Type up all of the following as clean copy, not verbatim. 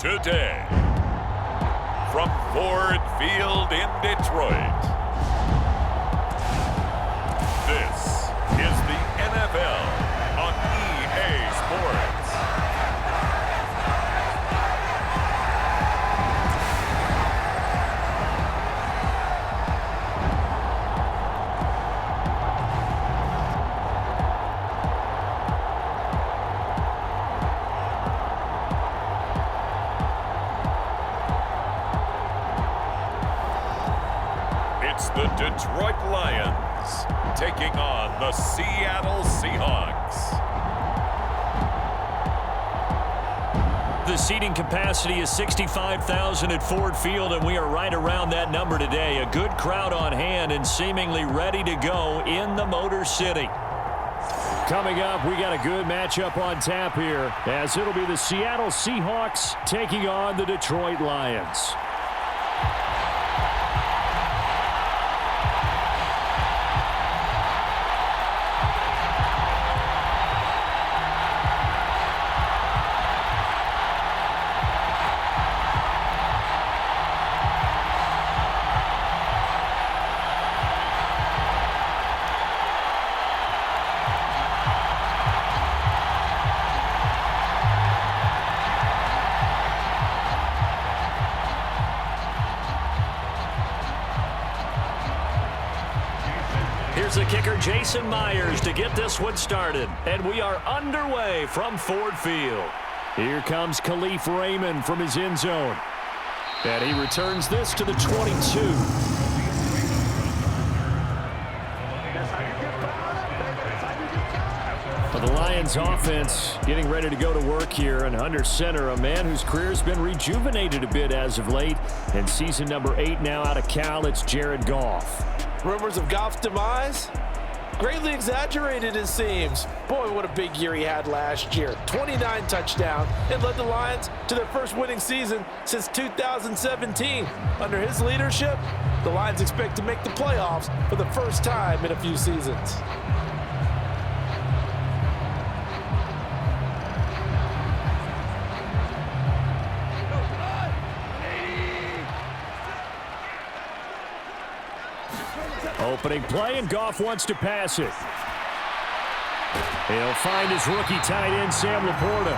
today. From Ford Field in Detroit, this is the NFL on EA Sports. It's the Detroit Lions taking on the Seattle Seahawks. The seating capacity is 65,000 at Ford Field, and we are right around that number today. A good crowd on hand and seemingly ready to go in the Motor City. Coming up, we got a good matchup on tap here, as it'll be the Seattle Seahawks taking on the Detroit Lions. Here's the kicker, Jason Myers, to get this one started. And we are underway from Ford Field. Here comes Khalif Raymond from his end zone. And he returns this to the 22. But the Lions offense getting ready to go to work here, and under center, a man whose career has been rejuvenated a bit as of late. And season number 8 now out of Cal, it's Jared Goff. Rumors of Goff's demise? Greatly exaggerated, it seems. Boy, what a big year he had last year. 29 touchdowns and led the Lions to their first winning season since 2017. Under his leadership, the Lions expect to make the playoffs for the first time in a few seasons. Opening play, and Goff wants to pass it. He'll find his rookie tight end, Sam Laporta.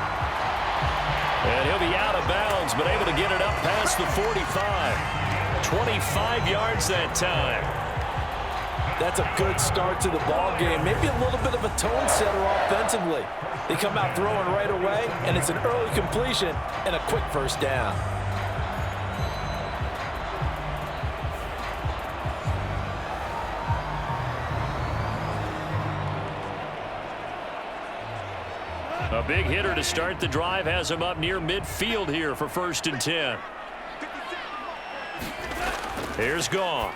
And he'll be out of bounds, but able to get it up past the 45. 25 yards that time. That's a good start to the ball game. Maybe a little bit of a tone setter offensively. They come out throwing right away, and it's an early completion and a quick first down. A big hitter to start the drive has him up near midfield here for 1st and 10. Here's Goff.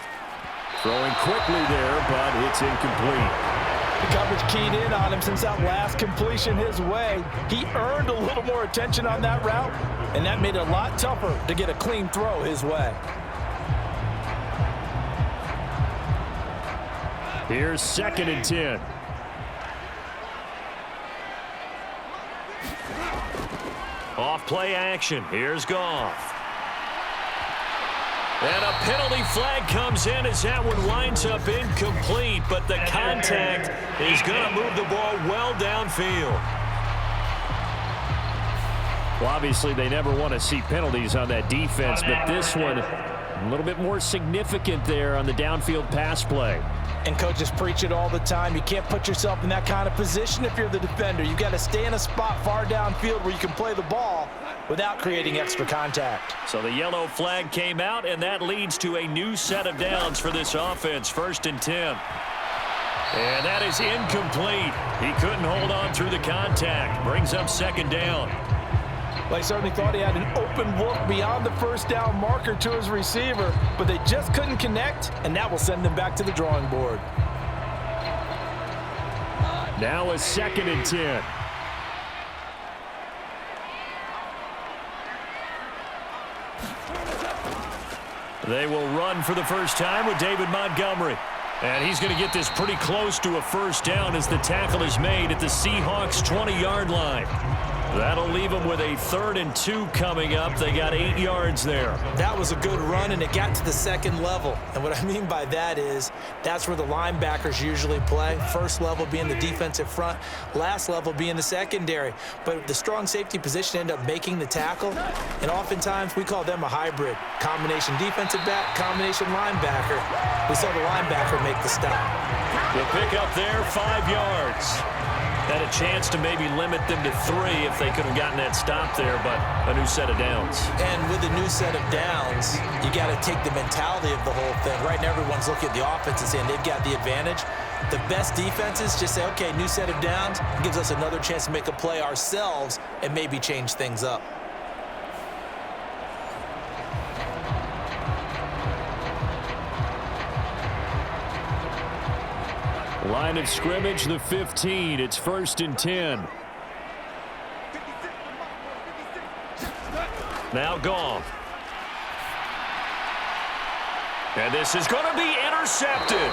Throwing quickly there, but it's incomplete. The coverage keyed in on him since that last completion his way. He earned a little more attention on that route, and that made it a lot tougher to get a clean throw his way. Here's 2nd and 10. Off play action. Here's Goff. And a penalty flag comes in as that one winds up incomplete, but the contact is going to move the ball well downfield. Well, obviously they never want to see penalties on that defense, but this one a little bit more significant there on the downfield pass play. And coaches preach it all the time. You can't put yourself in that kind of position if you're the defender. You've got to stay in a spot far downfield where you can play the ball without creating extra contact. So the yellow flag came out, and that leads to a new set of downs for this offense. 1st and 10. And that is incomplete. He couldn't hold on through the contact. Brings up 2nd down. Well, he certainly thought he had an open look beyond the first down marker to his receiver, but they just couldn't connect, and that will send them back to the drawing board. Now a 2nd and 10. They will run for the first time with David Montgomery. And he's going to get this pretty close to a first down as the tackle is made at the Seahawks 20-yard line. That'll leave them with a 3rd and 2 coming up. They got 8 yards there. That was a good run, and it got to the second level. And what I mean by that is that's where the linebackers usually play. First level being the defensive front, last level being the secondary. But the strong safety position ended up making the tackle, and oftentimes we call them a hybrid. Combination defensive back, combination linebacker. We saw the linebacker make the stop. The pick up there, 5 yards. Had a chance to maybe limit them to 3 if they could have gotten that stop there, but a new set of downs. And with a new set of downs, you got to take the mentality of the whole thing. Right now, everyone's looking at the offense and saying they've got the advantage. The best defenses just say, okay, new set of downs. It gives us another chance to make a play ourselves and maybe change things up. Line of scrimmage, the 15. It's 1st and 10. Now Goff. And this is going to be intercepted.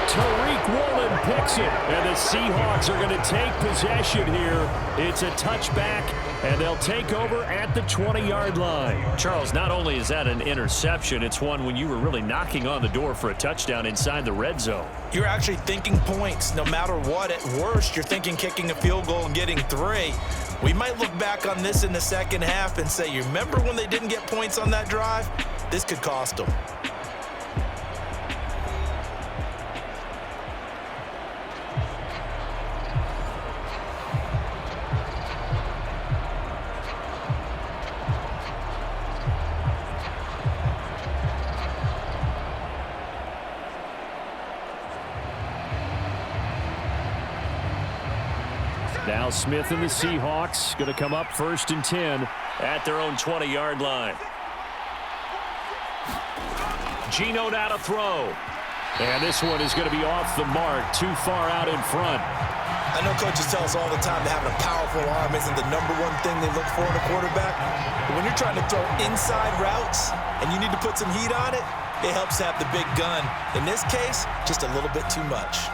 Tariq Woolen picks it, and the Seahawks are going to take possession here. It's a touchback, and they'll take over at the 20-yard line. Charles, not only is that an interception, it's one when you were really knocking on the door for a touchdown inside the red zone. You're actually thinking points no matter what. At worst, you're thinking kicking a field goal and getting 3. We might look back on this in the second half and say, you remember when they didn't get points on that drive? This could cost them. Now Smith and the Seahawks going to come up 1st and 10 at their own 20-yard line. Geno now to throw. And this one is going to be off the mark, too far out in front. I know coaches tell us all the time that having a powerful arm isn't the #1 thing they look for in a quarterback. But when you're trying to throw inside routes and you need to put some heat on it, it helps to have the big gun. In this case, just a little bit too much.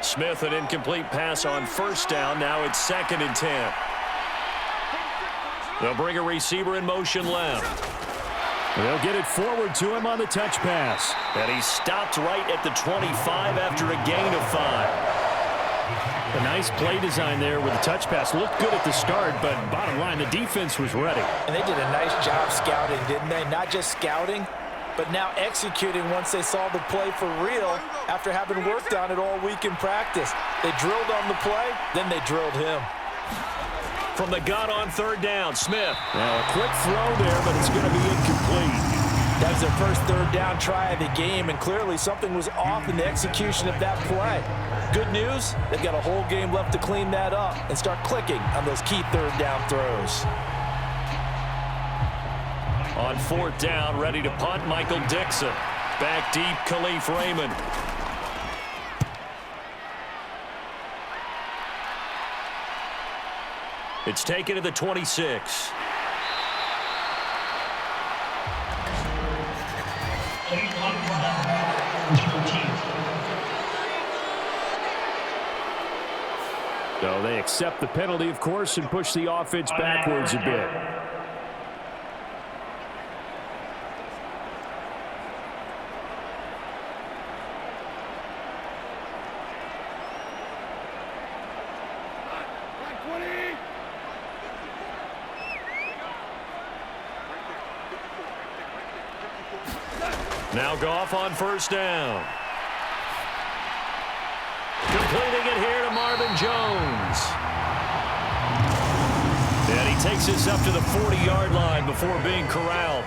Smith, an incomplete pass on 1st down. Now it's 2nd and 10. They'll bring a receiver in motion left. They'll get it forward to him on the touch pass. And he stopped right at the 25 after a gain of 5. A nice play design there with the touch pass. Looked good at the start, but bottom line, the defense was ready. And they did a nice job scouting, didn't they? Not just scouting, but now executing once they saw the play for real after having worked on it all week in practice. They drilled on the play, then they drilled him. From the gun on 3rd down, Smith. Now a quick throw there, but it's going to be incomplete. That was their first 3rd down try of the game, and clearly something was off in the execution of that play. Good news, they've got a whole game left to clean that up and start clicking on those key 3rd down throws. On 4th down, ready to punt, Michael Dixon. Back deep, Khalif Raymond. It's taken to the 26. So they accept the penalty, of course, and push the offense backwards a bit. Now Goff on 1st down. Completing it here to Marvin Jones. And he takes this up to the 40-yard line before being corralled.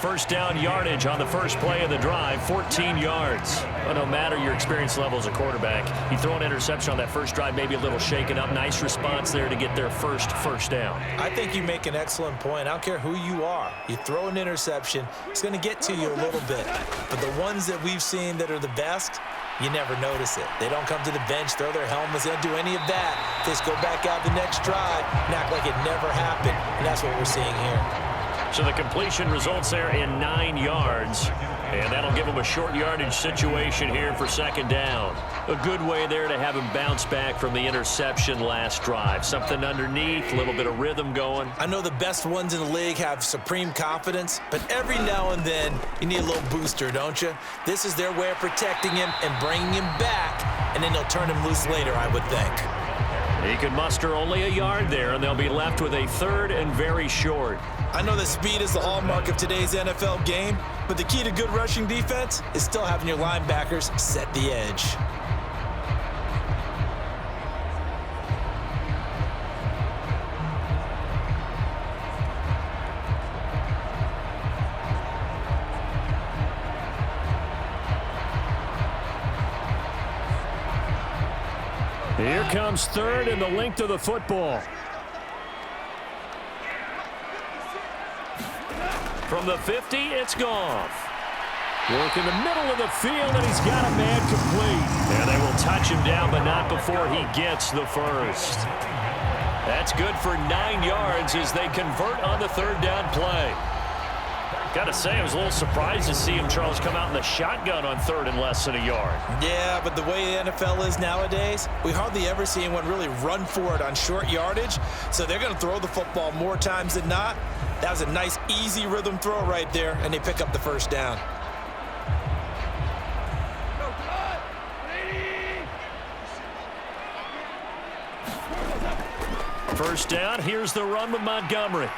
1st down yardage on the first play of the drive, 14 yards. Well, no matter your experience level as a quarterback, you throw an interception on that first drive, maybe a little shaken up. Nice response there to get their first down. I think you make an excellent point. I don't care who you are. You throw an interception, it's going to get to you a little bit. But the ones that we've seen that are the best, you never notice it. They don't come to the bench, throw their helmets, they don't do any of that. They just go back out the next drive and act like it never happened, and that's what we're seeing here. So the completion results there in 9 yards, and that'll give him a short yardage situation here for second down. A good way there to have him bounce back from the interception last drive. Something underneath, a little bit of rhythm going. I know the best ones in the league have supreme confidence, but every now and then you need a little booster, don't you? This is their way of protecting him and bringing him back, and then they'll turn him loose later, I would think. He could muster only a yard there, and they'll be left with a third and very short. I know that speed is the hallmark of today's NFL game, but the key to good rushing defense is still having your linebackers set the edge. Here comes third and the length of the football. From the 50, it's Goff. Work in the middle of the field, and he's got a man complete. And they will touch him down, but not before he gets the first. That's good for 9 yards as they convert on the third down play. Gotta say, I was a little surprised to see him, Charles, come out in the shotgun on third and less than a yard. Yeah, but the way the NFL is nowadays, we hardly ever see anyone really run for it on short yardage. So they're going to throw the football more times than not. That was a nice, easy rhythm throw right there, and they pick up the first down. First down, here's the run with Montgomery.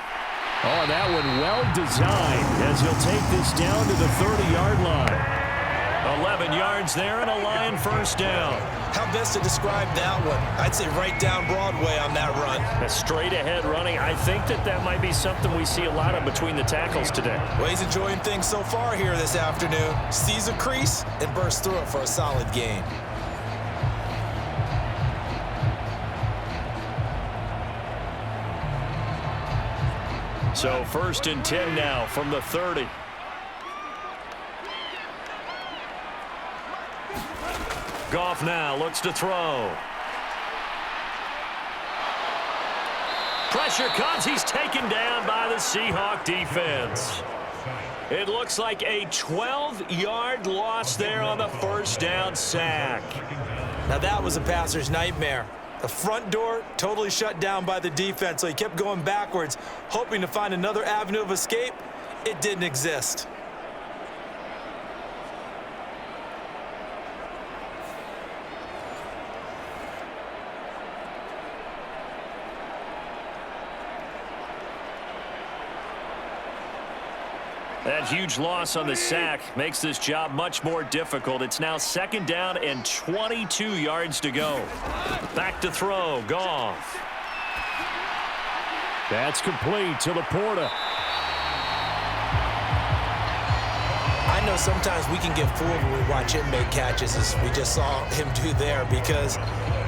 Oh, that one well designed as he'll take this down to the 30-yard line. 11 yards there and a Lion first down. How best to describe that one? I'd say right down Broadway on that run. A straight ahead running. I think that might be something we see a lot of between the tackles today. Well, he's enjoying things so far here this afternoon. Sees a crease and bursts through it for a solid gain. So first and 10 now from the 30. Goff now looks to throw. Pressure comes. He's taken down by the Seahawks defense. It looks like a 12-yard loss there on the first down sack. Now that was a passer's nightmare. The front door totally shut down by the defense, so he kept going backwards, hoping to find another avenue of escape. It didn't exist. That huge loss on the sack makes this job much more difficult. It's now second down and 22 yards to go. Back to throw, Goff. That's complete to Laporta. I know sometimes we can get fooled when we watch him make catches, as we just saw him do there, because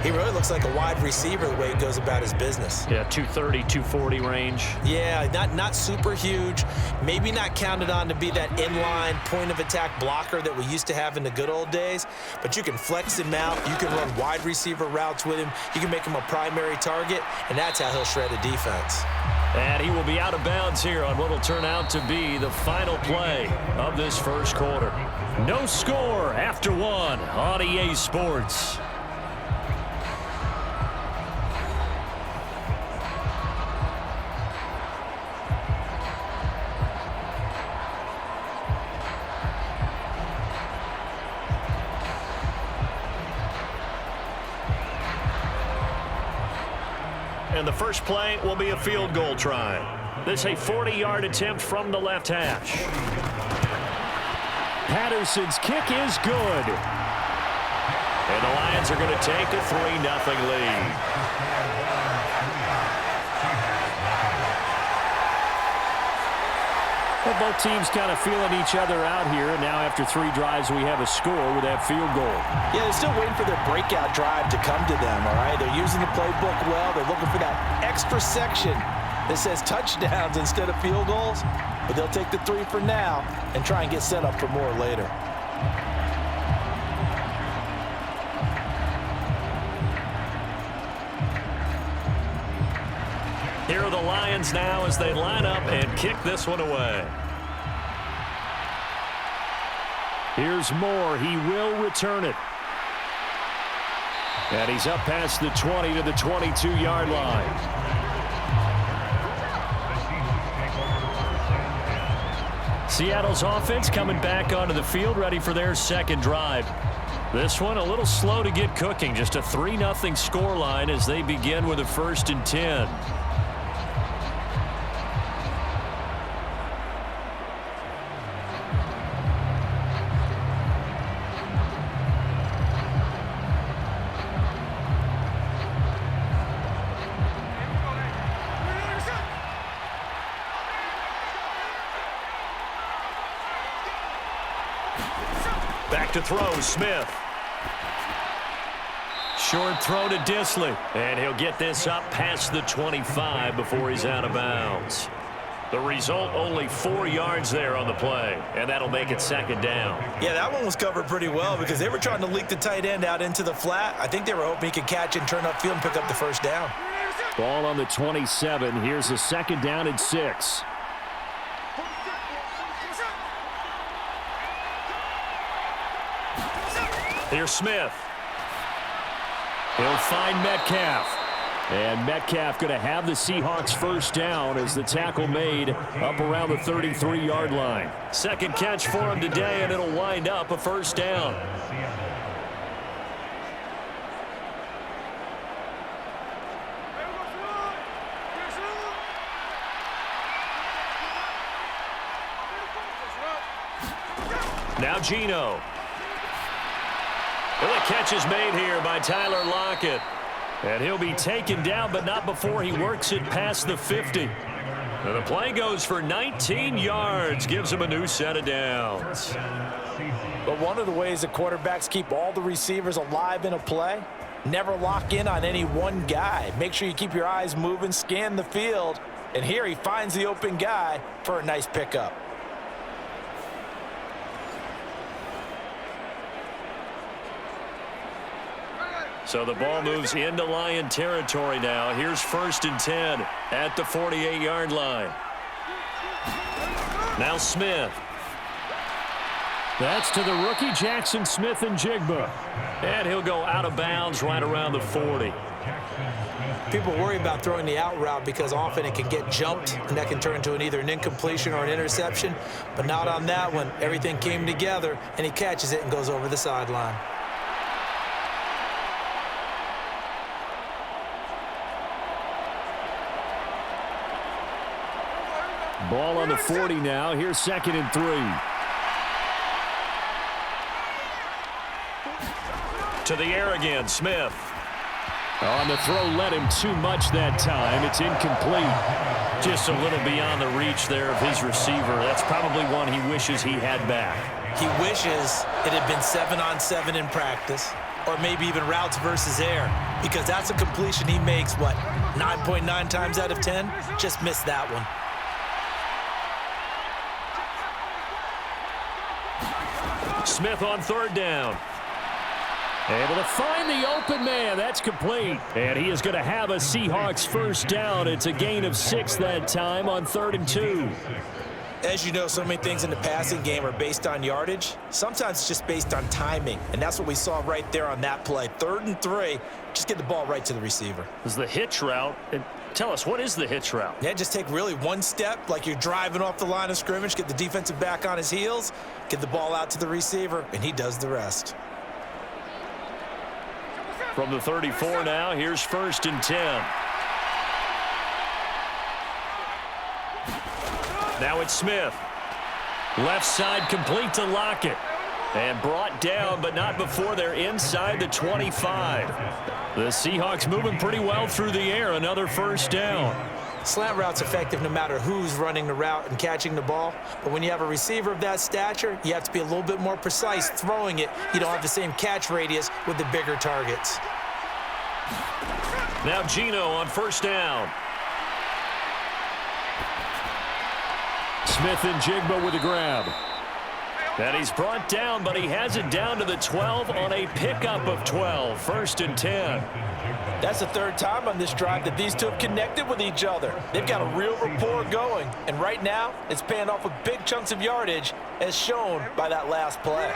he really looks like a wide receiver the way he goes about his business. Yeah, 230, 240 range. Yeah, not super huge. Maybe not counted on to be that inline point-of-attack blocker that we used to have in the good old days, but you can flex him out. You can run wide receiver routes with him. You can make him a primary target, and that's how he'll shred a defense. And he will be out of bounds here on what will turn out to be the final play of this first quarter. No score after one on EA Sports. And the first play will be a field goal try. This is a 40-yard attempt from the left hash. Patterson's kick is good. And the Lions are going to take a 3-0 lead. Well, both teams kind of feeling each other out here. And now after 3 drives, we have a score with that field goal. Yeah, they're still waiting for their breakout drive to come to them, all right? They're using the playbook well. They're looking for that extra section that says touchdowns instead of field goals. But they'll take the 3 for now and try and get set up for more later. Here are the Lions now as they line up and kick this one away. Here's Moore. He will return it. And he's up past the 20 to the 22-yard line. Seattle's offense coming back onto the field, ready for their second drive. This one a little slow to get cooking. Just a 3-0 scoreline as they begin with a 1st and 10. Back to throw, Smith. Short throw to Disley. And he'll get this up past the 25 before he's out of bounds. The result, only 4 yards there on the play. And that'll make it 2nd down. Yeah, that one was covered pretty well because they were trying to leak the tight end out into the flat. I think they were hoping he could catch and turn upfield and pick up the 1st down. Ball on the 27. Here's a 2nd down and 6. Here's Smith. He'll find Metcalf. And Metcalf going to have the Seahawks 1st down as the tackle made up around the 33-yard line. 2nd catch for him today, and it'll wind up a 1st down. Now Geno. Well, the catch is made here by Tyler Lockett. And he'll be taken down, but not before he works it past the 50. And the play goes for 19 yards, gives him a new set of downs. But one of the ways that quarterbacks keep all the receivers alive in a play, never lock in on any one guy. Make sure you keep your eyes moving, scan the field. And here he finds the open guy for a nice pickup. So the ball moves into Lion territory now. Here's 1st and 10 at the 48-yard line. Now Smith. That's to the rookie, Jaxon Smith-Njigba. And he'll go out of bounds right around the 40. People worry about throwing the out route because often it can get jumped, and that can turn into either an incompletion or an interception. But not on that one. Everything came together, and he catches it and goes over the sideline. Ball on the 40 now. Here's 2nd and 3. To the air again, Smith. On the throw, led him too much that time. It's incomplete. Just a little beyond the reach there of his receiver. That's probably one he wishes he had back. He wishes it had been 7-on-7 in practice, or maybe even routes versus air, because that's a completion he makes, 9.9 times out of 10? Just missed that one. Smith on 3rd down. Able to find the open man. That's complete. And he is going to have a Seahawks 1st down. It's a gain of 6 that time on 3rd and 2. As you know, so many things in the passing game are based on yardage. Sometimes it's just based on timing. And that's what we saw right there on that play. 3rd and 3. Just get the ball right to the receiver. This is the hitch route. Tell us, what is the hitch route? Yeah, just take really one step like you're driving off the line of scrimmage, get the defensive back on his heels, get the ball out to the receiver, and he does the rest. From the 34 now, here's 1st and 10. Now it's Smith. Left side complete to Lockett. And brought down, but not before they're inside the 25. The Seahawks moving pretty well through the air. Another 1st down. Slant route's effective no matter who's running the route and catching the ball. But when you have a receiver of that stature, you have to be a little bit more precise throwing it. You don't have the same catch radius with the bigger targets. Now Geno on 1st down. Smith-Njigba with a grab. And he's brought down, but he has it down to the 12 on a pickup of 12. 1st and 10. That's the 3rd time on this drive that these two have connected with each other. They've got a real rapport going, and right now it's paying off with big chunks of yardage, as shown by that last play.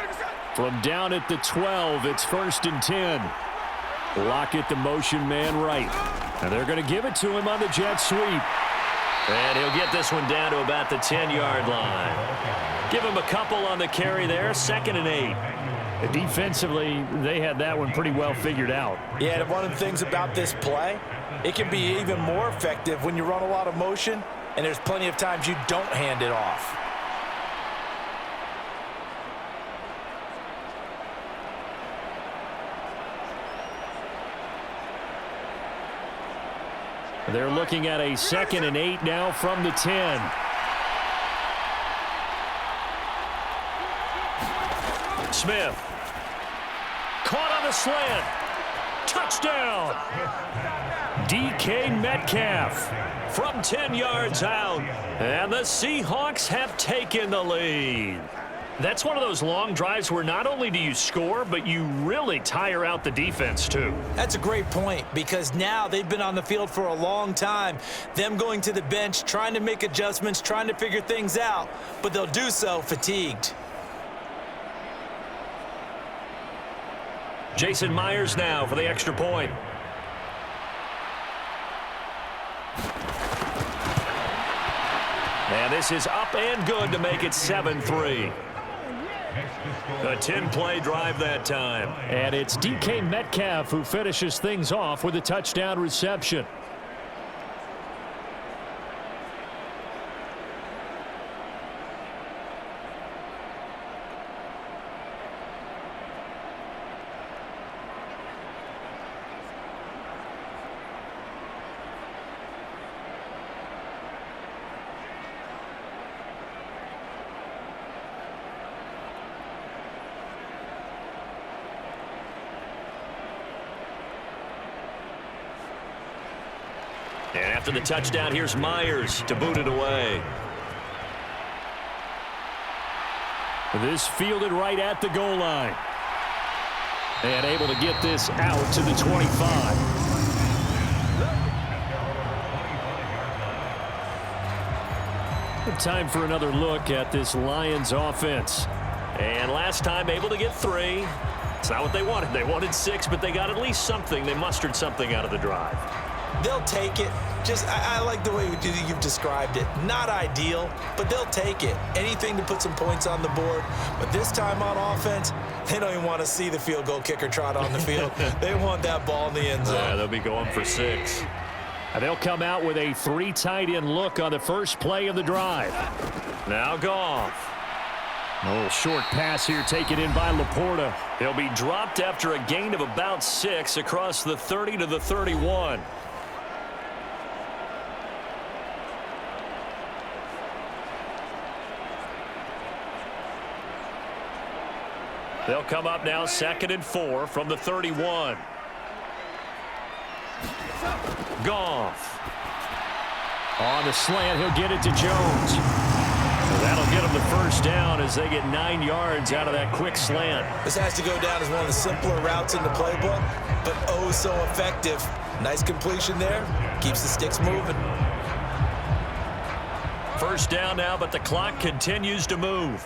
From down at the 12, it's 1st and 10. Lockett, the motion man right. And they're going to give it to him on the jet sweep. And he'll get this one down to about the 10-yard line. Give him a couple on the carry there. 2nd and 8. Defensively, they had that one pretty well figured out. Yeah, and one of the things about this play, it can be even more effective when you run a lot of motion, and there's plenty of times you don't hand it off. They're looking at a 2nd and 8 now from the 10. Smith. Caught on the slant. Touchdown. DK Metcalf from 10 yards out. And the Seahawks have taken the lead. That's one of those long drives where not only do you score, but you really tire out the defense, too. That's a great point, because now they've been on the field for a long time. Them going to the bench, trying to make adjustments, trying to figure things out, but they'll do so fatigued. Jason Myers now for the extra point. And this is up and good to make it 7-3. A 10-play drive that time. And it's DK Metcalf who finishes things off with a touchdown reception. And after the touchdown, here's Myers to boot it away. This fielded right at the goal line. And able to get this out to the 25. Time for another look at this Lions offense. And last time able to get 3. It's not what they wanted. They wanted 6, but they got at least something. They mustered something out of the drive. They'll take it. I like the way you've described it. Not ideal, but they'll take it. Anything to put some points on the board. But this time on offense, they don't even want to see the field goal kicker trot on the field. They want that ball in the end zone. Yeah, they'll be going for 6. And they'll come out with a 3 tight end look on the first play of the drive. Now Goff. A little short pass here taken in by Laporta. He'll be dropped after a gain of about 6 across the 30 to the 31. They'll come up now 2nd and 4 from the 31. Goff. On the slant, he'll get it to Jones. So that'll get him the first down as they get 9 yards out of that quick slant. This has to go down as one of the simpler routes in the playbook, but oh so effective. Nice completion there. Keeps the sticks moving. First down now, but the clock continues to move.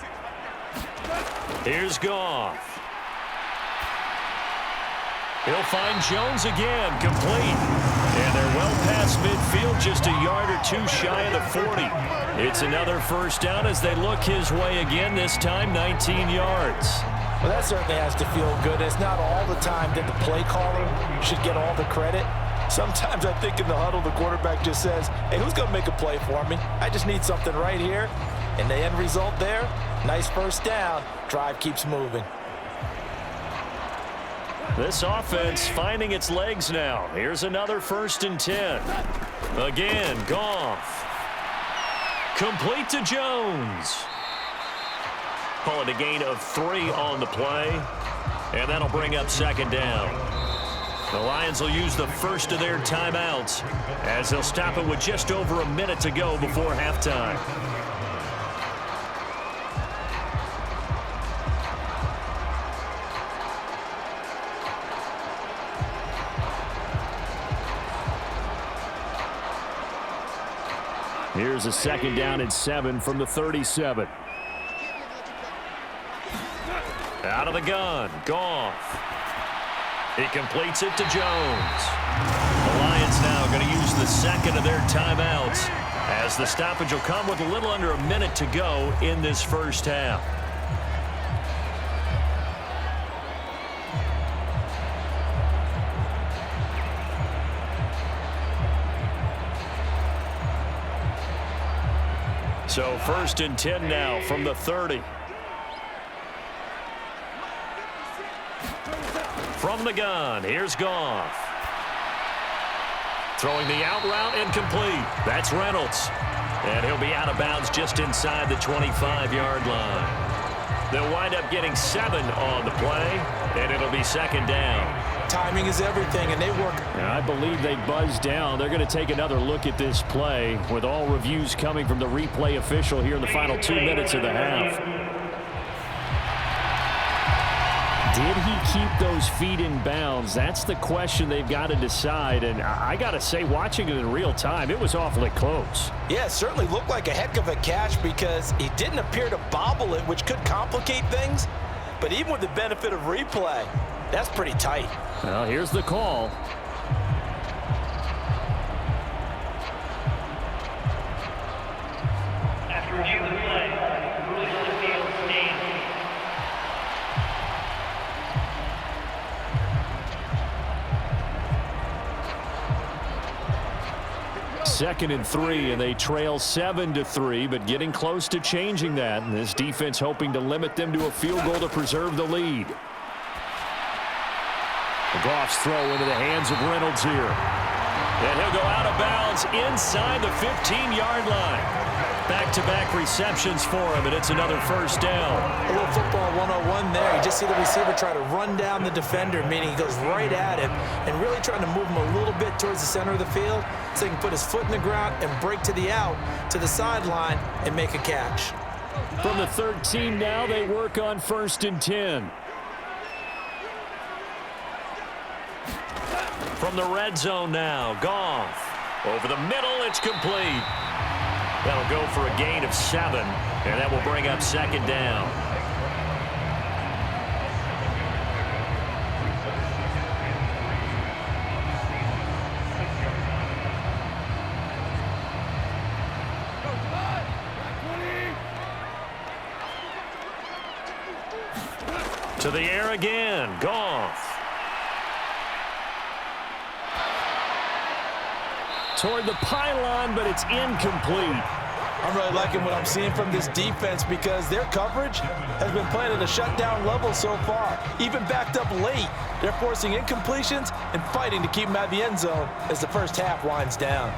Here's Goff. He'll find Jones again, complete. And they're well past midfield, just a yard or 2 shy of the 40. It's another first down as they look his way again, this time 19 yards. Well, that certainly has to feel good. It's not all the time that the play caller should get all the credit. Sometimes I think in the huddle, the quarterback just says, hey, who's going to make a play for me? I just need something right here. And the end result there, nice first down. Drive keeps moving. This offense finding its legs now. Here's another 1st and 10. Again, Goff. Complete to Jones. Call it a gain of 3 on the play. And that'll bring up 2nd down. The Lions will use the first of their timeouts as they'll stop it with just over a minute to go before halftime. Here's a 2nd down and 7 from the 37. Out of the gun, Goff. He completes it to Jones. The Lions now going to use the 2nd of their timeouts as the stoppage will come with a little under a minute to go in this first half. So 1st and 10 now from the 30. From the gun, here's Goff. Throwing the out route incomplete. That's Reynolds. And he'll be out of bounds just inside the 25-yard line. They'll wind up getting 7 on the play, and it'll be 2nd down. Timing is everything, and they work. I believe they buzzed down. They're going to take another look at this play with all reviews coming from the replay official here in the final 2 minutes of the half. Did he keep those feet in bounds? That's the question they've got to decide. And I got to say, watching it in real time, it was awfully close. Yeah, it certainly looked like a heck of a catch because he didn't appear to bobble it, which could complicate things. But even with the benefit of replay, that's pretty tight. Well, here's the call. After review of the play, ruling on the field stands. 2nd and 3, and they trail 7-3, but getting close to changing that. And this defense hoping to limit them to a field goal to preserve the lead. Goff's throw into the hands of Reynolds here. And he'll go out of bounds inside the 15-yard line. Back-to-back receptions for him, and it's another 1st down. A little football 101 there. You just see the receiver try to run down the defender, meaning he goes right at him and really trying to move him a little bit towards the center of the field so he can put his foot in the ground and break to the out, to the sideline, and make a catch. From the 13 now, they work on 1st and 10. From the red zone now, Goff. Over the middle, it's complete. That'll go for a gain of 7, and that will bring up 2nd down. To the air again, Goff. Toward the pylon, but it's incomplete. I'm really liking what I'm seeing from this defense because their coverage has been playing at a shutdown level so far. Even backed up late, they're forcing incompletions and fighting to keep them out of the end zone as the first half winds down.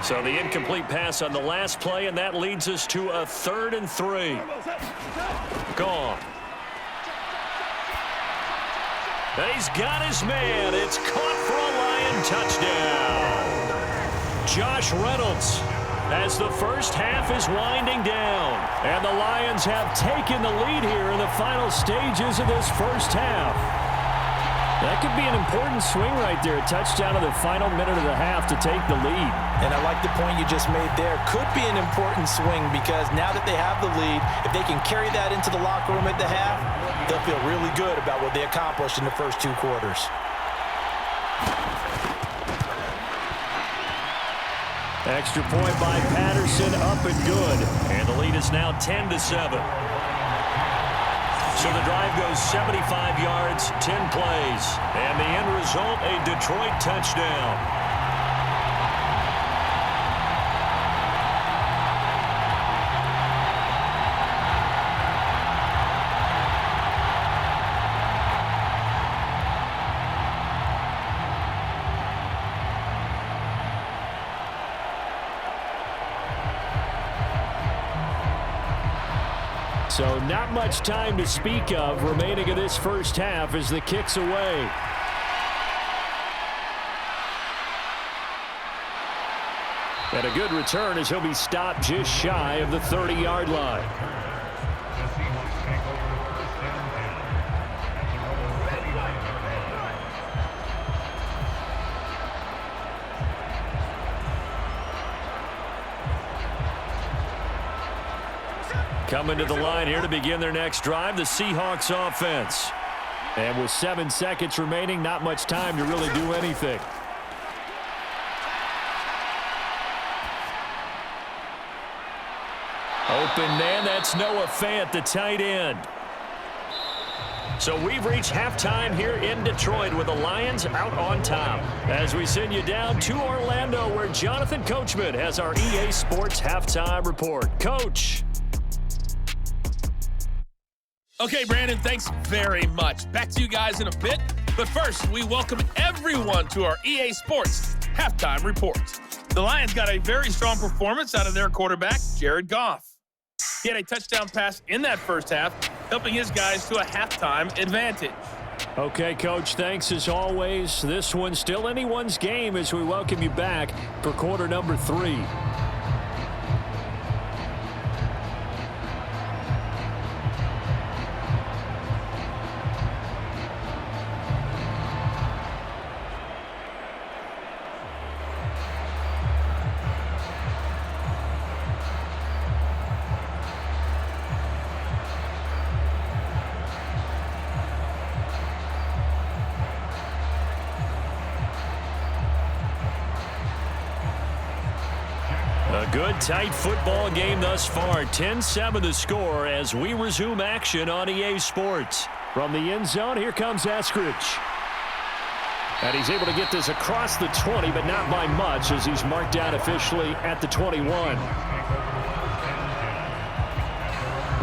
So the incomplete pass on the last play, and that leads us to a 3rd and 3. Goff. And he's got his man. It's caught for a Lion touchdown. Josh Reynolds as the first half is winding down. And the Lions have taken the lead here in the final stages of this first half. That could be an important swing right there. A touchdown in the final minute of the half to take the lead. And I like the point you just made there. Could be an important swing because now that they have the lead, if they can carry that into the locker room at the half, they'll feel really good about what they accomplished in the first 2 quarters. Extra point by Patterson, up and good. And the lead is now 10-7. So the drive goes 75 yards, 10 plays. And the end result, a Detroit touchdown. So not much time to speak of remaining in this first half as the kick's away. And a good return as he'll be stopped just shy of the 30-yard line. Coming to the line here to begin their next drive, the Seahawks offense. And with 7 seconds remaining, not much time to really do anything. Open man, that's Noah Fant, the tight end. So we've reached halftime here in Detroit with the Lions out on top. As we send you down to Orlando, where Jonathan Coachman has our EA Sports halftime report. Coach. Okay, Brandon, thanks very much. Back to you guys in a bit. But first, we welcome everyone to our EA Sports halftime report. The Lions got a very strong performance out of their quarterback, Jared Goff. He had a touchdown pass in that first half, helping his guys to a halftime advantage. Okay, Coach, thanks as always. This one's still anyone's game as we welcome you back for quarter number 3. A good, tight football game thus far. 10-7 the score as we resume action on EA Sports. From the end zone, here comes Eskridge. And he's able to get this across the 20, but not by much as he's marked down officially at the 21.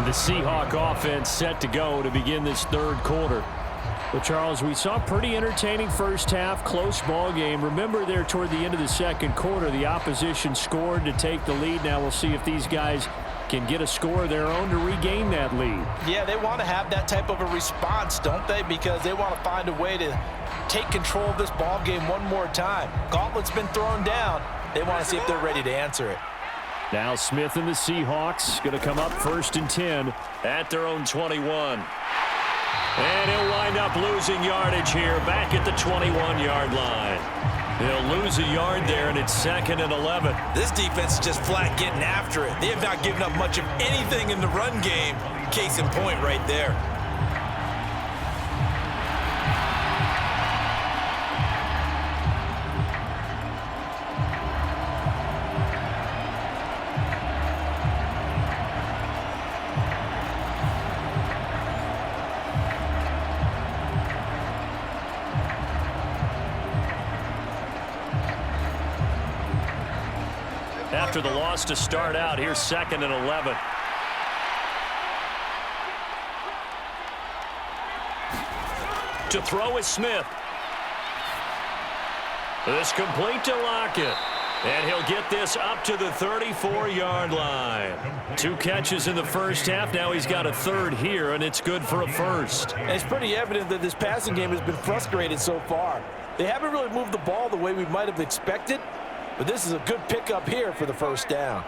The Seahawk offense set to go to begin this third quarter. Well, Charles, we saw a pretty entertaining first half, close ball game. Remember there toward the end of the second quarter, the opposition scored to take the lead. Now we'll see if these guys can get a score of their own to regain that lead. Yeah, they want to have that type of a response, don't they? Because they want to find a way to take control of this ball game one more time. Gauntlet's been thrown down. They want to see if they're ready to answer it. Now Smith and the Seahawks going to come up 1st and 10 at their own 21. And he'll wind up losing yardage here back at the 21-yard line. He'll lose a yard there, and it's 2nd and 11. This defense is just flat getting after it. They have not given up much of anything in the run game. Case in point right there. After the loss to start out, here's 2nd and 11. To throw is Smith. This complete to Lockett. And he'll get this up to the 34-yard line. 2 catches in the first half. Now he's got a third here, and it's good for a first. And it's pretty evident that this passing game has been frustrated so far. They haven't really moved the ball the way we might have expected, but this is a good pickup here for the first down.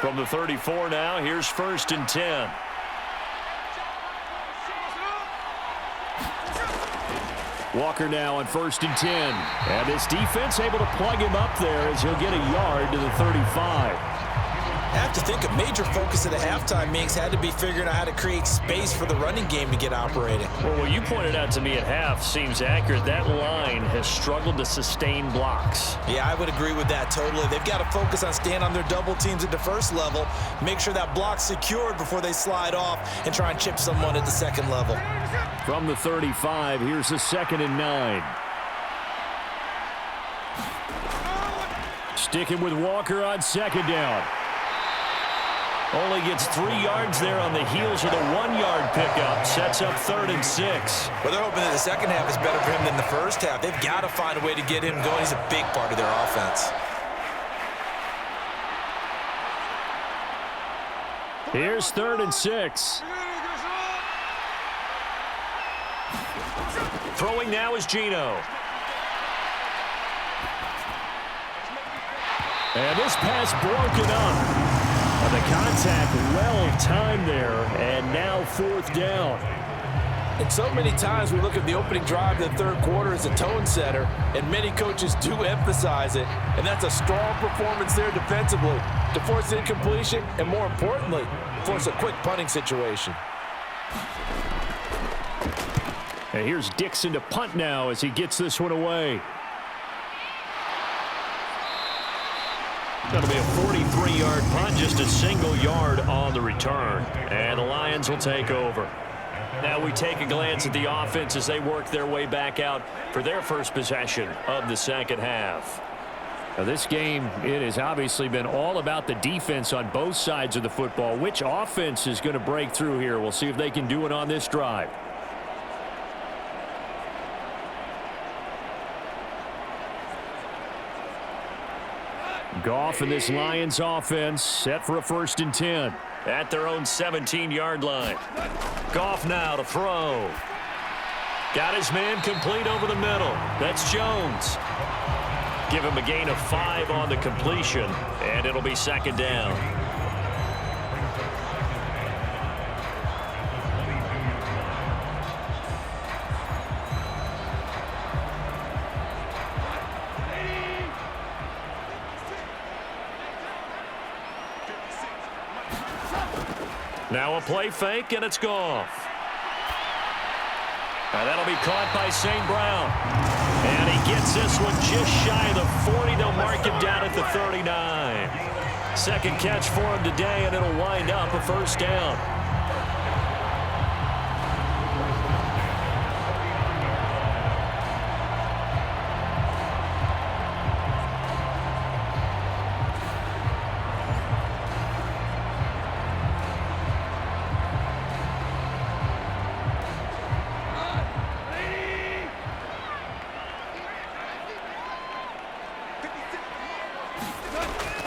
From the 34 now, here's 1st and 10. Walker now on 1st and 10. And this defense able to plug him up there as he'll get a yard to the 35. I have to think a major focus of the halftime meetings had to be figuring out how to create space for the running game to get operating. Well, what you pointed out to me at half seems accurate. That line has struggled to sustain blocks. Yeah, I would agree with that totally. They've got to focus on staying on their double teams at the first level, make sure that block's secured before they slide off and try and chip someone at the second level. From the 35, here's a 2nd and 9. Sticking with Walker on 2nd down. Only gets 3 yards there on the heels of the 1-yard pickup. Sets up 3rd and 6. Well, they're hoping that the second half is better for him than the first half. They've got to find a way to get him going. He's a big part of their offense. Here's 3rd and 6. Throwing now is Geno. And this pass broken up. The contact well timed there, and now 4th down. And so many times we look at the opening drive of the third quarter as a tone setter, and many coaches do emphasize it, and that's a strong performance there defensively to force incompletion, and more importantly, force a quick punting situation. And here's Dixon to punt now as he gets this one away. That'll be a 43-yard punt, just a single yard on the return. And the Lions will take over. Now we take a glance at the offense as they work their way back out for their first possession of the second half. Now this game, it has obviously been all about the defense on both sides of the football. Which offense is going to break through here? We'll see if they can do it on this drive. Goff and this Lions offense set for a 1st and 10. At their own 17-yard line. Goff now to throw. Got his man complete over the middle. That's Jones. Give him a gain of 5 on the completion, and it'll be 2nd down. Now a play fake, and it's Goff. Now that'll be caught by St. Brown. And he gets this one just shy of the 40. They'll mark him down at the 39. 2nd catch for him today, and it'll wind up a 1st down.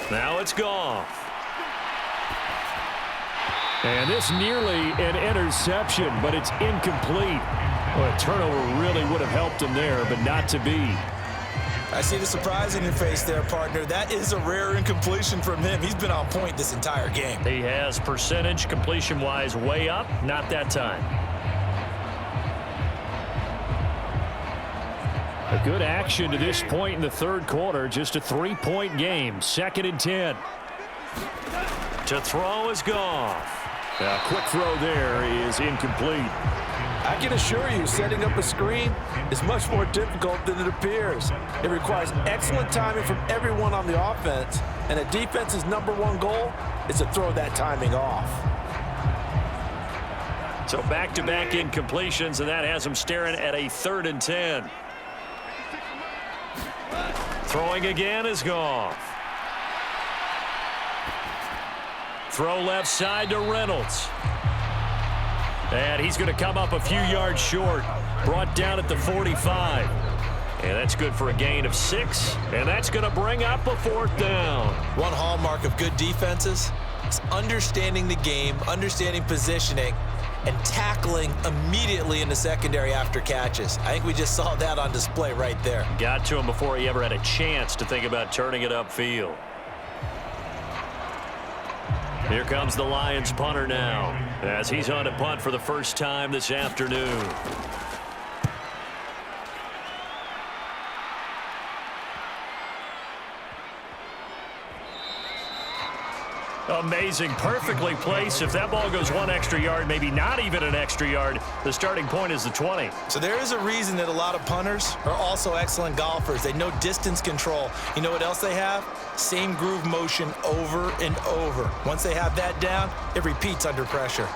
Now it's Goff. And this nearly an interception, but it's incomplete. Well, a turnover really would have helped him there, but not to be. I see the surprise in your face there, partner. That is a rare incompletion from him. He's been on point this entire game. He has percentage completion-wise way up, not that time. A good action to this point in the 3rd quarter. Just a 3-point game. 2nd and 10. To throw is Goff. A quick throw there is incomplete. I can assure you, setting up a screen is much more difficult than it appears. It requires excellent timing from everyone on the offense, and a defense's #1 goal is to throw that timing off. So back-to-back incompletions, and that has him staring at a 3rd and 10. Throwing again is Goff. Throw left side to Reynolds. And he's going to come up a few yards short. Brought down at the 45. And that's good for a gain of 6. And that's going to bring up a 4th down. One hallmark of good defenses is understanding the game, understanding positioning, and tackling immediately in the secondary after catches. I think we just saw that on display right there. Got to him before he ever had a chance to think about turning it upfield. Here comes the Lions punter now, as he's on to punt for the first time this afternoon. Amazing, perfectly placed. If that ball goes 1 extra yard, maybe not even an extra yard, the starting point is the 20. So there is a reason that a lot of punters are also excellent golfers. They know distance control. You know what else they have? Same groove motion over and over. Once they have that down, it repeats under pressure.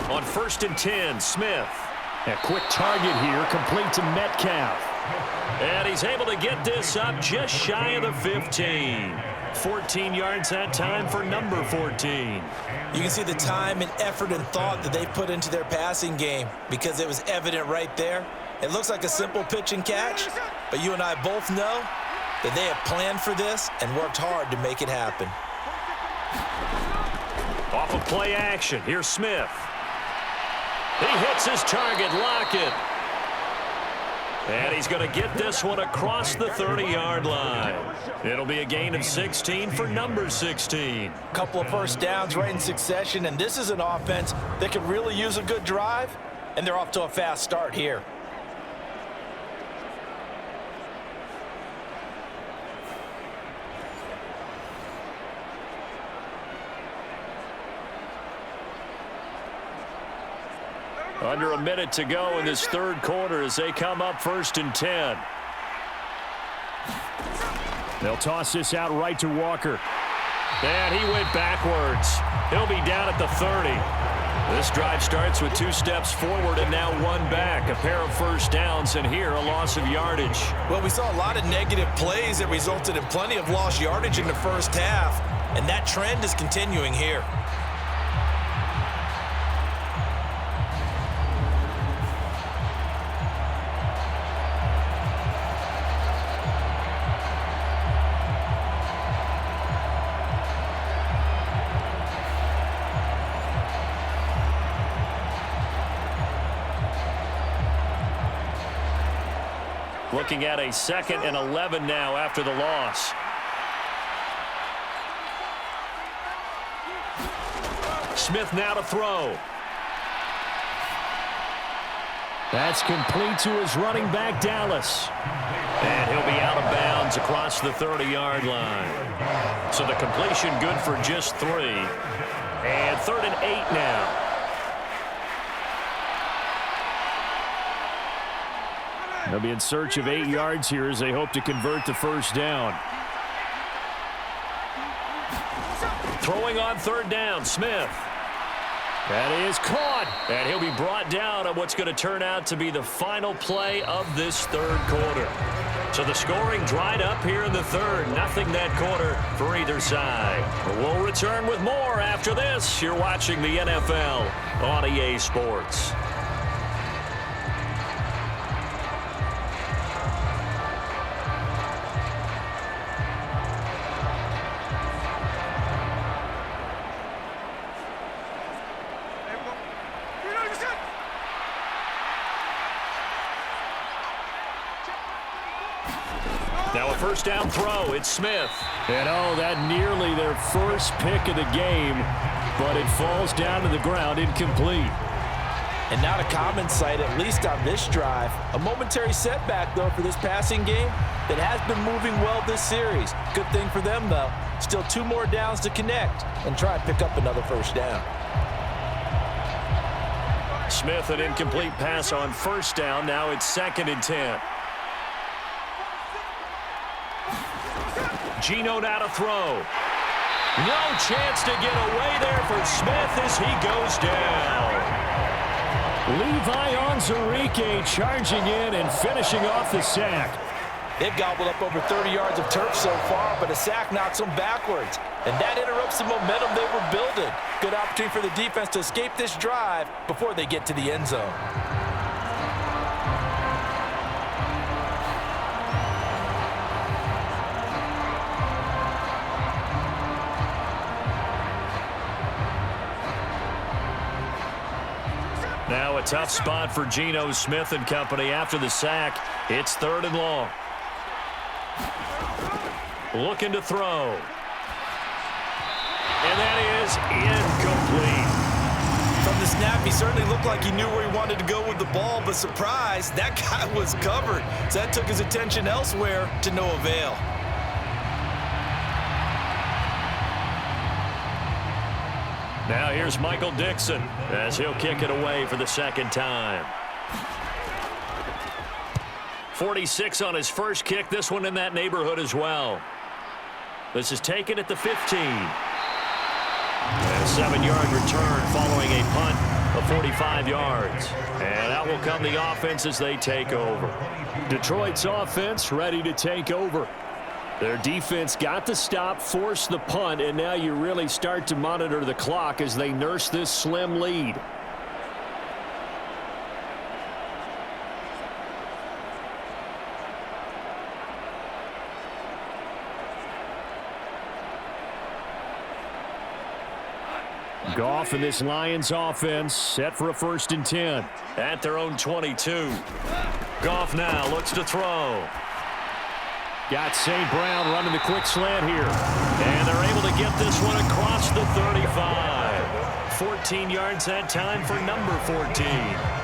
On 1st and 10, Smith. A quick target here, complete to Metcalf. And he's able to get this up just shy of the 15. 14 yards that time for number 14. You can see the time and effort and thought that they put into their passing game because it was evident right there. It looks like a simple pitch and catch, but you and I both know that they have planned for this and worked hard to make it happen. Off of play action, here's Smith. He hits his target, Lockett. And he's going to get this one across the 30-yard line. It'll be a gain of 16 for number 16. Couple of first downs right in succession, and this is an offense that could really use a good drive, and they're off to a fast start here. Under a minute to go in this third quarter as they come up 1st and 10. They'll toss this out right to Walker. And he went backwards. He'll be down at the 30. This drive starts with 2 steps forward and now 1 back. A pair of first downs, and here a loss of yardage. Well, we saw a lot of negative plays that resulted in plenty of lost yardage in the first half, and that trend is continuing here. Looking at a 2nd and 11 now after the loss. Smith now to throw. That's complete to his running back, Dallas. And he'll be out of bounds across the 30-yard line. So the completion good for just 3. And 3rd and 8 now. They'll be in search of 8 yards here as they hope to convert the first down. Throwing on 3rd down, Smith. That is caught. And he'll be brought down on what's going to turn out to be the final play of this third quarter. So the scoring dried up here in the third. Nothing that quarter for either side. But we'll return with more after this. You're watching the NFL on EA Sports. Now a first down throw. It's Smith. And oh, that nearly their first pick of the game, but it falls down to the ground incomplete. And not a common sight, at least on this drive. A momentary setback, though, for this passing game that has been moving well this series. Good thing for them, though. Still 2 more downs to connect and try and pick up another first down. Smith, an incomplete pass on first down. Now it's 2nd and 10. Geno now to throw. No chance to get away there for Smith as he goes down. Levi Onwuzurike charging in and finishing off the sack. They've gobbled up over 30 yards of turf so far, but a sack knocks them backwards. And that interrupts the momentum they were building. Good opportunity for the defense to escape this drive before they get to the end zone. Now a tough spot for Geno Smith and company after the sack. It's 3rd and long. Looking to throw. And that is incomplete. From the snap, he certainly looked like he knew where he wanted to go with the ball, but surprise, that guy was covered. So that took his attention elsewhere to no avail. Now here's Michael Dixon as he'll kick it away for the 2nd time. 46 on his first kick. This one in that neighborhood as well. This is taken at the 15. And a 7-yard return following a punt of 45 yards. And out will come the offense as they take over. Detroit's offense ready to take over. Their defense got the stop, forced the punt, and now you really start to monitor the clock as they nurse this slim lead. Goff and this Lions offense set for a 1st and 10. At their own 22. Goff now looks to throw. Got St. Brown running the quick slant here. And they're able to get this one across the 35. 14 yards that time for number 14.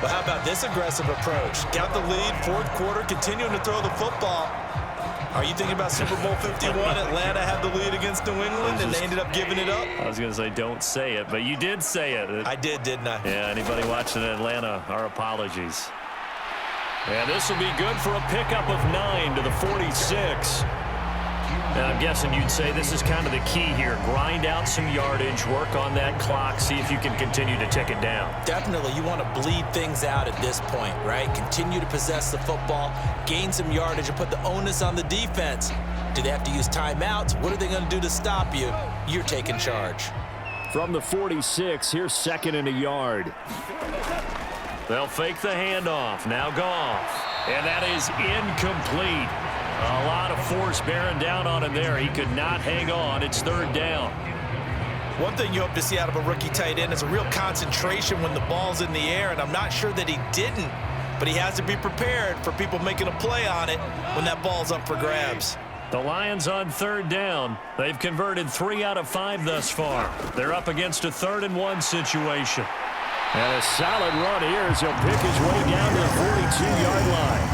But how about this aggressive approach? Got the lead, 4th quarter, continuing to throw the football. Are you thinking about Super Bowl 51? Atlanta had the lead against New England, and they ended up giving it up? I was going to say, don't say it, but you did say it. I did, didn't I? Yeah, anybody watching Atlanta, our apologies. And this will be good for a pickup of 9 to the 46. And I'm guessing you'd say this is kind of the key here. Grind out some yardage, work on that clock, see if you can continue to tick it down. Definitely. You want to bleed things out at this point, right? Continue to possess the football, gain some yardage, and put the onus on the defense. Do they have to use timeouts? What are they going to do to stop you? You're taking charge. From the 46, here's 2nd and a yard. They'll fake the handoff. Now Goff. And that is incomplete. A lot of force bearing down on him there. He could not hang on. It's 3rd down. One thing you hope to see out of a rookie tight end is a real concentration when the ball's in the air, and I'm not sure that he didn't, but he has to be prepared for people making a play on it when that ball's up for grabs. The Lions on 3rd down. They've converted 3 out of 5 thus far. They're up against a 3rd and 1 situation. And a solid run here as he'll pick his way down to the 42-yard line.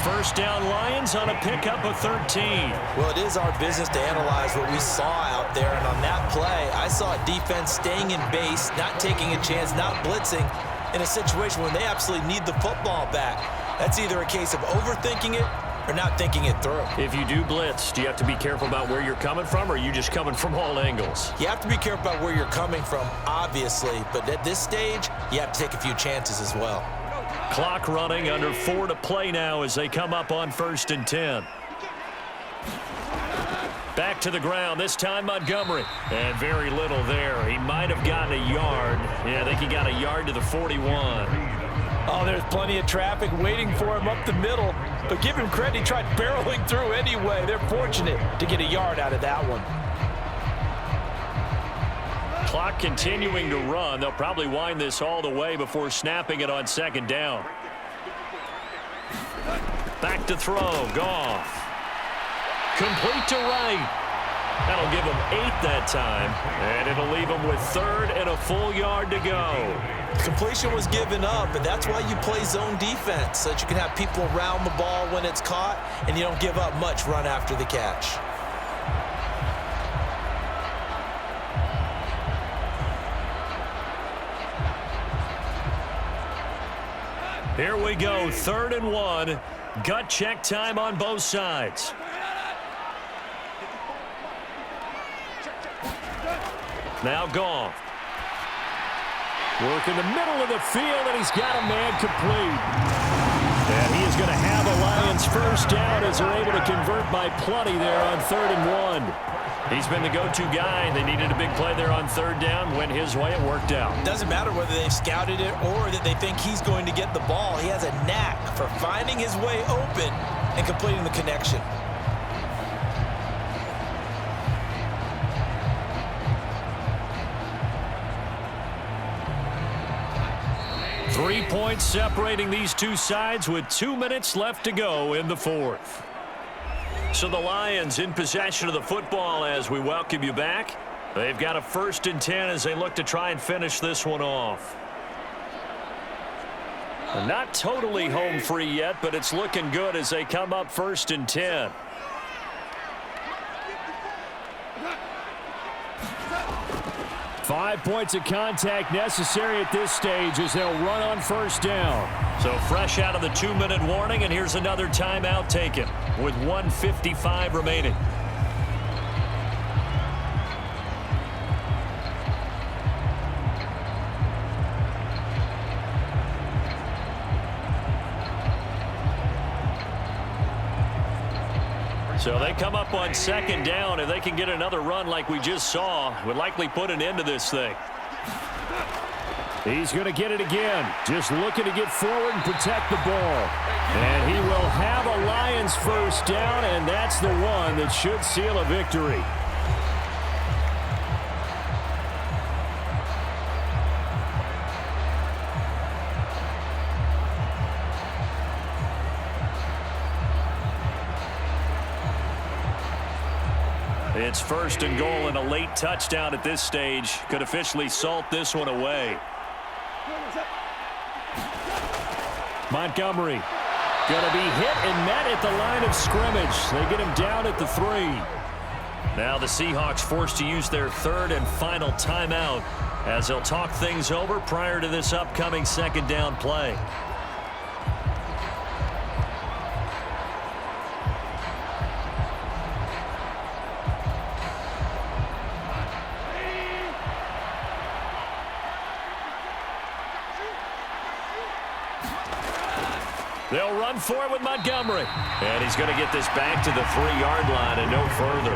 1st down Lions on a pickup of 13. Well, it is our business to analyze what we saw out there, and on that play, I saw a defense staying in base, not taking a chance, not blitzing, in a situation when they absolutely need the football back. That's either a case of overthinking it or not thinking it through. If you do blitz, do you have to be careful about where you're coming from, or are you just coming from all angles? You have to be careful about where you're coming from, obviously, but at this stage, you have to take a few chances as well. Clock running, under 4 to play now as they come up on 1st and 10. Back to the ground, this time Montgomery. And very little there. He might have gotten a yard. Yeah, I think he got a yard to the 41. Oh, there's plenty of traffic waiting for him up the middle. But give him credit, he tried barreling through anyway. They're fortunate to get a yard out of that one. Clock continuing to run. They'll probably wind this all the way before snapping it on 2nd down. Back to throw. Goff. Complete to right. That'll give him 8 that time. And it'll leave him with 3rd and a full yard to go. Completion was given up, and that's why you play zone defense, so that you can have people around the ball when it's caught, and you don't give up much run after the catch. Here we go, 3rd and 1. Gut check time on both sides. Now Goff. Work in the middle of the field, and he's got a man complete. And he is going to have a Lions 1st down as they're able to convert by plenty there on 3rd and 1. He's been the go-to guy. They needed a big play there on 3rd down. Went his way. It worked out. Doesn't matter whether they've scouted it or that they think he's going to get the ball. He has a knack for finding his way open and completing the connection. Three points separating these two sides with 2 minutes left to go in the 4th. So the Lions in possession of the football as we welcome you back. They've got a 1st and 10 as they look to try and finish this one off. Not totally home free yet, but it's looking good as they come up 1st and 10. Five points of contact necessary at this stage as they'll run on 1st down. So fresh out of the 2-minute warning, and here's another timeout taken with 1:55 remaining. So they come up on 2nd down. If they can get another run like we just saw, would likely put an end to this thing. He's going to get it again. Just looking to get forward and protect the ball. And he will have a Lions 1st down, and that's the one that should seal a victory. It's 1st and goal, and a late touchdown at this stage could officially salt this one away. Montgomery going to be hit and met at the line of scrimmage. They get him down at the 3. Now the Seahawks forced to use their 3rd and final timeout as they'll talk things over prior to this upcoming 2nd down play. They'll run for it with Montgomery. And he's going to get this back to the 3-yard line and no further.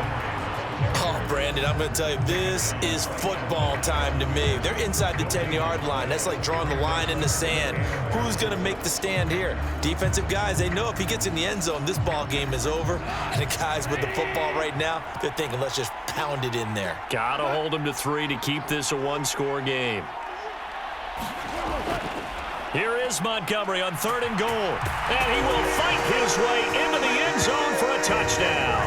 Oh, Brandon, I'm going to tell you, this is football time to me. They're inside the 10-yard line. That's like drawing the line in the sand. Who's going to make the stand here? Defensive guys, they know if he gets in the end zone, this ball game is over. And the guys with the football right now, they're thinking, let's just pound it in there. Got to hold him to 3 to keep this a 1-score game. Here is Montgomery on 3rd and goal. And he will fight his way into the end zone for a touchdown.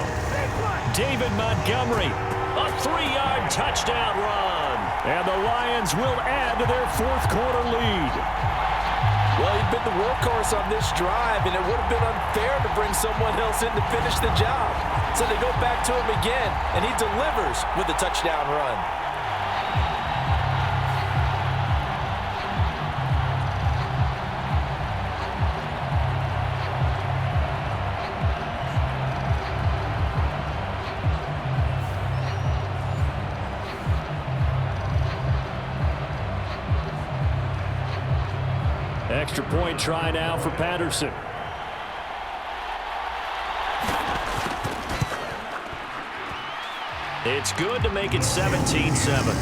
David Montgomery, a 3-yard touchdown run. And the Lions will add to their 4th quarter lead. Well, he'd been the workhorse on this drive, and it would have been unfair to bring someone else in to finish the job. So they go back to him again, and he delivers with a touchdown run. Extra point try now for Patterson. It's good to make it 17-7.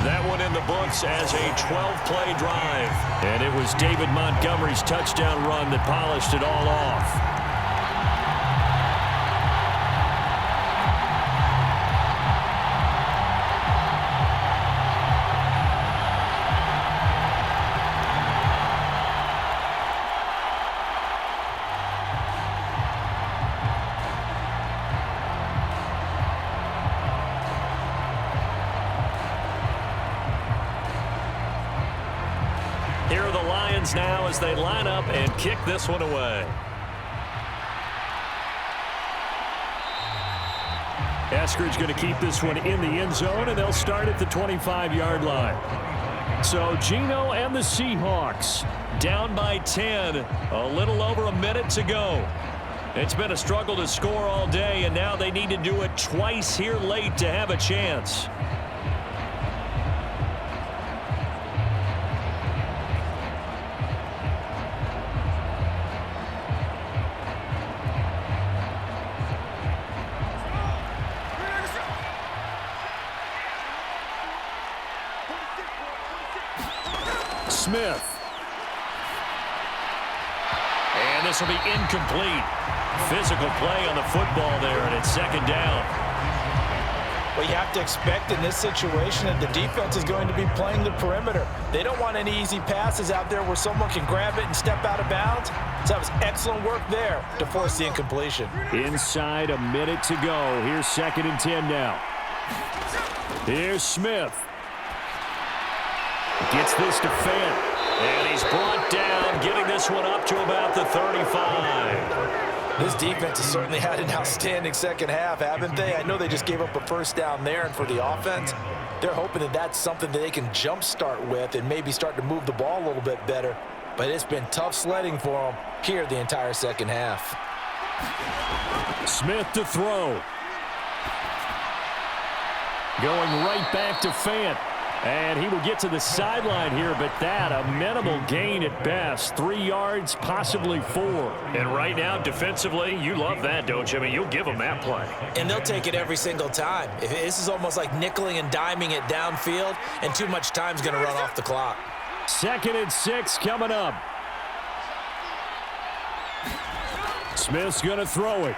That one in the books as a 12-play drive. And it was David Montgomery's touchdown run that polished it all off. Here are the Lions now as they line up and kick this one away. Eskridge going to keep this one in the end zone, and they'll start at the 25-yard line. So Geno and the Seahawks down by 10, a little over a minute to go. It's been a struggle to score all day, and now they need to do it twice here late to have a chance. Smith. And this will be incomplete. Physical play on the football there, and it's 2nd down. Well, you have to expect in this situation that the defense is going to be playing the perimeter. They don't want any easy passes out there where someone can grab it and step out of bounds. So that was excellent work there to force the incompletion. Inside a minute to go. Here's 2nd and 10 now. Here's Smith. Gets this to Fant. And he's brought down, getting this one up to about the 35. This defense has certainly had an outstanding second half, haven't they? I know they just gave up a 1st down there, and for the offense, they're hoping that that's something that they can jumpstart with and maybe start to move the ball a little bit better. But it's been tough sledding for them here the entire second half. Smith to throw. Going right back to Fant. And he will get to the sideline here, but that a minimal gain at best. 3 yards, possibly 4. And right now, defensively, you love that, don't you? I mean, you'll give them that play. And they'll take it every single time. This is almost like nickeling and diming it downfield, and too much time's going to run off the clock. 2nd and 6 coming up. Smith's going to throw it.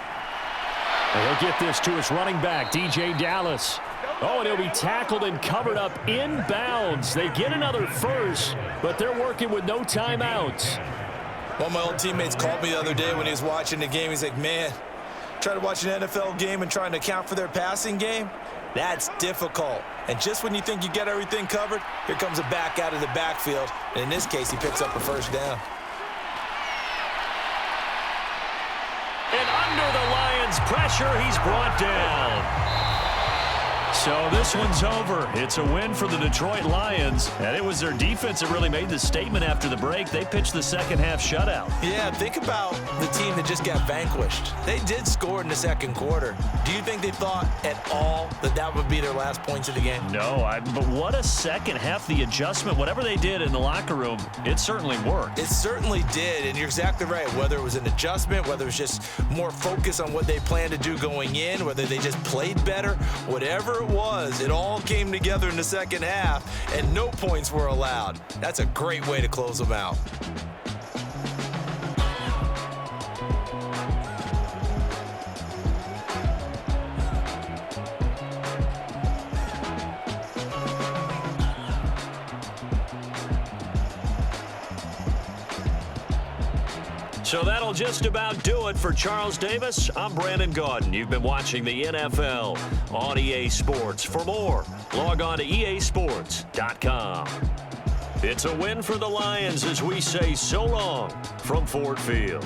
And he'll get this to his running back, DJ Dallas. Oh, and he'll be tackled and covered up inbounds. They get another first, but they're working with no timeouts. One of my old teammates called me the other day when he was watching the game. He's like, man, Try to watch an NFL game and trying to account for their passing game? That's difficult. And just when you think you get everything covered, here comes a back out of the backfield. And in this case, he picks up a first down. And under the Lions' pressure, he's brought down. So this one's over. It's a win for the Detroit Lions, and it was their defense that really made the statement after the break. They pitched the second-half shutout. Yeah, think about the team that just got vanquished. They did score in the second quarter. Do you think they thought at all that that would be their last points of the game? No, but what a second half. The adjustment, whatever they did in the locker room, it certainly worked. It certainly did, and you're exactly right. Whether it was an adjustment, whether it was just more focus on what they planned to do going in, whether they just played better, whatever it was, it all came together in the second half, and no points were allowed. That's a great way to close them out. So that'll just about do it for Charles Davis. I'm Brandon Gaudin. You've been watching the NFL on EA Sports. For more, log on to easports.com. It's a win for the Lions as we say so long from Ford Field.